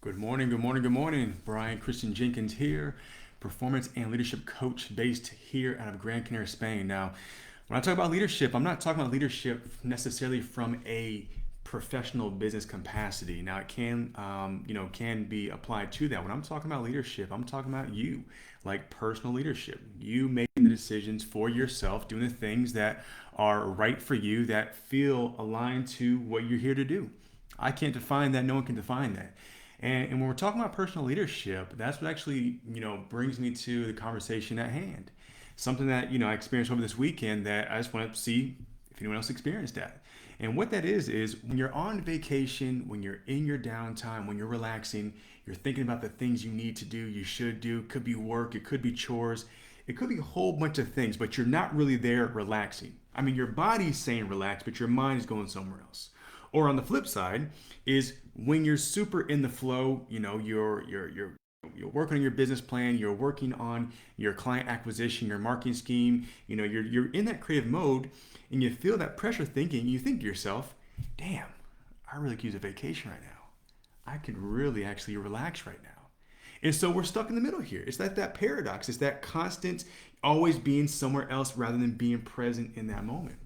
Good morning, good morning, good morning. Brian Christian Jenkins here, performance and leadership coach based here out of Gran Canaria, Spain. Now, when I talk about leadership, I'm not talking about leadership necessarily from a professional business capacity. Now, it can be applied to that. When I'm talking about leadership, I'm talking about you, like personal leadership. You making the decisions for yourself, doing the things that are right for you, that feel aligned to what you're here to do. I can't define that. No one can define that. And when we're talking about personal leadership, that's what actually, brings me to the conversation at hand. Something that, I experienced over this weekend that I just want to see if anyone else experienced that. And what that is when you're on vacation, when you're in your downtime, when you're relaxing, you're thinking about the things you need to do, you should do. It could be work, it could be chores, it could be a whole bunch of things, but you're not really there relaxing. I mean, your body's saying relax, but your mind is going somewhere else. Or on the flip side is when you're super in the flow, you're working on your business plan, you're working on your client acquisition, your marketing scheme, you're in that creative mode and you feel that pressure thinking, you think to yourself, damn, I really could use a vacation right now. I could really actually relax right now. And so we're stuck in the middle here. It's that paradox. It's that constant always being somewhere else rather than being present in that moment.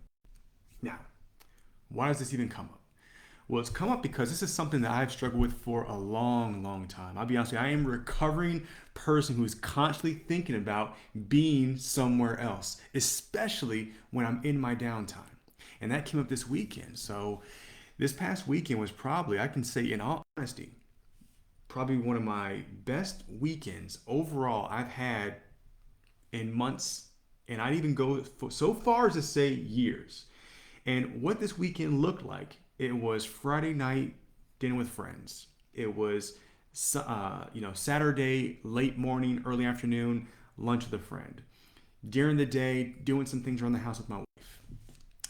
Now, why does this even come up? Well, it's come up because this is something that I've struggled with for a long, long time. I'll be honest with you, I am a recovering person who's constantly thinking about being somewhere else, especially when I'm in my downtime. And that came up this weekend. So this past weekend was probably, I can say in all honesty, probably one of my best weekends overall I've had in months, and I'd even go so far as to say years. And what this weekend looked like, it was Friday night dinner with friends. It was Saturday late morning, early afternoon lunch with a friend. During the day, doing some things around the house with my wife.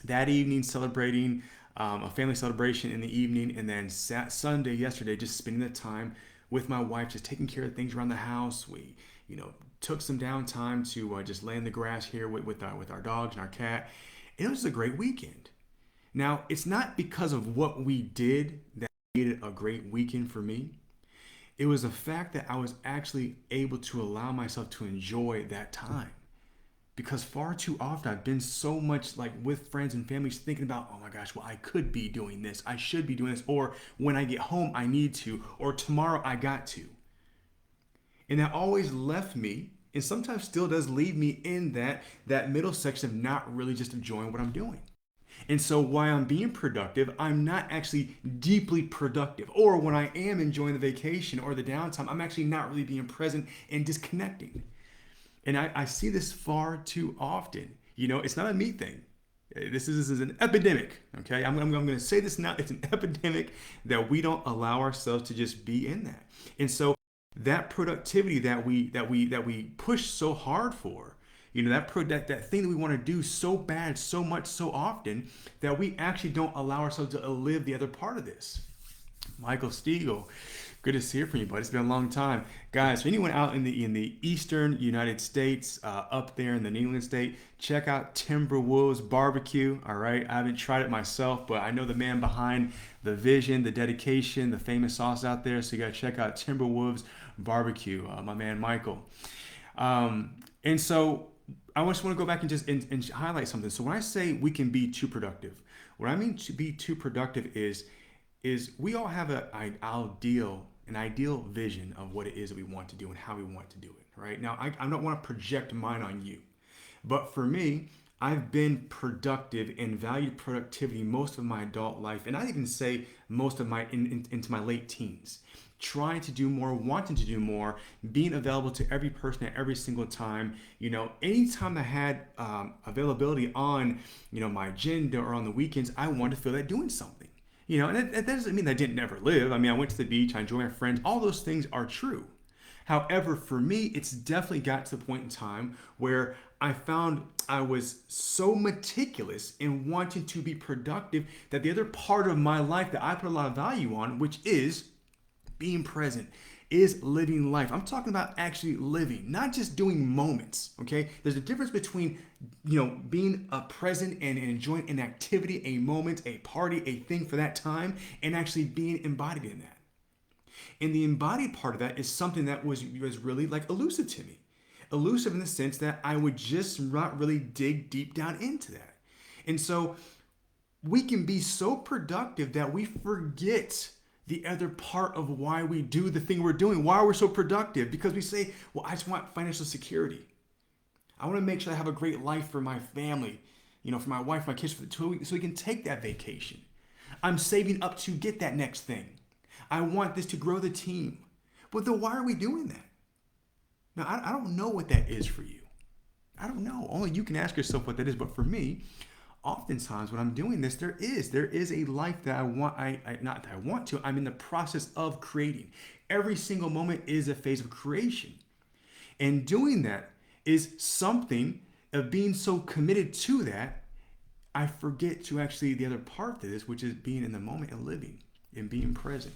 That evening, celebrating a family celebration in the evening, and then Sunday yesterday, just spending the time with my wife, just taking care of things around the house. We, took some downtime to just lay in the grass here with our dogs and our cat. And it was a great weekend. Now, it's not because of what we did that made it a great weekend for me. It was the fact that I was actually able to allow myself to enjoy that time. Because far too often I've been so much like with friends and families thinking about, oh my gosh, well, I could be doing this. I should be doing this. Or when I get home, I need to. Or tomorrow, I got to. And that always left me, and sometimes still does leave me in that middle section of not really just enjoying what I'm doing. And so while I'm being productive, I'm not actually deeply productive. Or when I am enjoying the vacation or the downtime, I'm actually not really being present and disconnecting. And I see this far too often. It's not a me thing. This is an epidemic. Okay, I'm going to say this now. It's an epidemic that we don't allow ourselves to just be in that. And so that productivity that we push so hard for, that thing that we want to do so bad, so much, so often, that we actually don't allow ourselves to live the other part of this. Michael Stiegel, good to hear from you, buddy. It's been a long time, guys. For anyone out in the eastern United States, up there in the New England state, check out Timberwolves Barbecue. All right, I haven't tried it myself, but I know the man behind the vision, the dedication, the famous sauce out there. So you gotta check out Timberwolves Barbecue. My man Michael. And so I just want to go back and just and highlight something. So when I say we can be too productive, what I mean to be too productive is we all have an ideal vision of what it is that we want to do and how we want to do it. Right now, I don't want to project mine on you, but for me, I've been productive and valued productivity most of my adult life, and I even say most of into my late teens. Trying to do more, wanting to do more, being available to every person at every single time. Anytime I had availability on, my agenda or on the weekends, I wanted to feel that doing something. And that doesn't mean that I didn't never live. I mean, I went to the beach, I enjoy my friends. All those things are true. However, for me, it's definitely got to the point in time where I found I was so meticulous in wanting to be productive that the other part of my life that I put a lot of value on, which is being present, is living life. I'm talking about actually living, not just doing moments. Okay, there's a difference between being present and enjoying an activity, a moment, a party, a thing for that time, and actually being embodied in that. And the embodied part of that is something that was really like elusive to me. Elusive in the sense that I would just not really dig deep down into that. And so we can be so productive that we forget the other part of why we do the thing we're doing, why we're so productive, because we say, well, I just want financial security. I want to make sure I have a great life for my family, for my wife, my kids, so we can take that vacation. I'm saving up to get that next thing. I want this to grow the team. But then why are we doing that? Now, I don't know what that is for you. I don't know. Only you can ask yourself what that is. But for me, oftentimes when I'm doing this, there is a life that I want. Not that I want to. I'm in the process of creating. Every single moment is a phase of creation, and doing that is something of being so committed to that. I forget to actually the other part to this, which is being in the moment and living and being present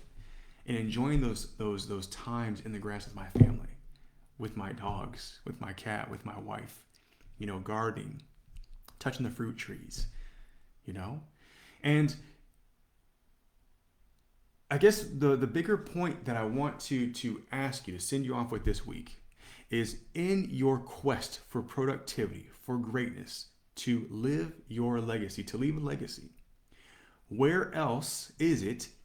and enjoying those times in the grass with my family, with my dogs, with my cat, with my wife, gardening, touching the fruit trees, And I guess the bigger point that I want to ask you, to send you off with this week, is in your quest for productivity, for greatness, to live your legacy, to leave a legacy. Where else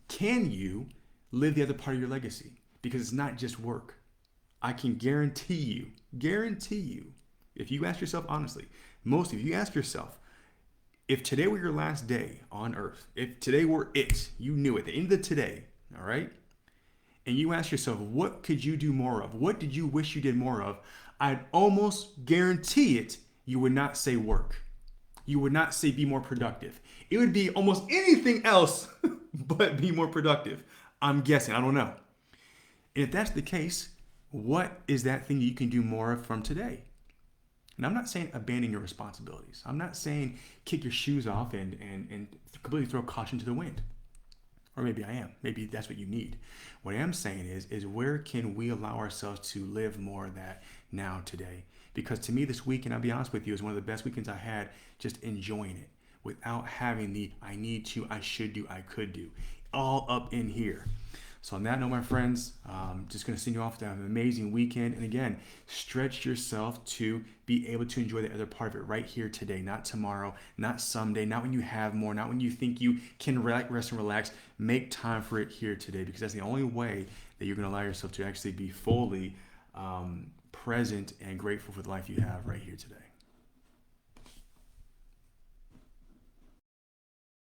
can you live the other part of your legacy? Because it's not just work. I can guarantee you, if you ask yourself honestly, most of you ask yourself, if today were your last day on earth, if today were it, you knew it, the end of today, all right? And you ask yourself, what could you do more of? What did you wish you did more of? I'd almost guarantee it, you would not say work. You would not say be more productive. It would be almost anything else but be more productive. I'm guessing, I don't know. And if that's the case, what is that thing you can do more of from today? And I'm not saying abandon your responsibilities. I'm not saying kick your shoes off and completely throw caution to the wind. Or maybe I am. Maybe that's what you need. What I am saying is where can we allow ourselves to live more of that now, today? Because to me, this weekend, I'll be honest with you, is one of the best weekends I had, just enjoying it without having the I need to, I should do, I could do, all up in here. So on that note, my friends, just going to send you off to have an amazing weekend. And again, stretch yourself to be able to enjoy the other part of it right here today, not tomorrow, not someday, not when you have more, not when you think you can rest and relax. Make time for it here today, because that's the only way that you're going to allow yourself to actually be fully present and grateful for the life you have right here today.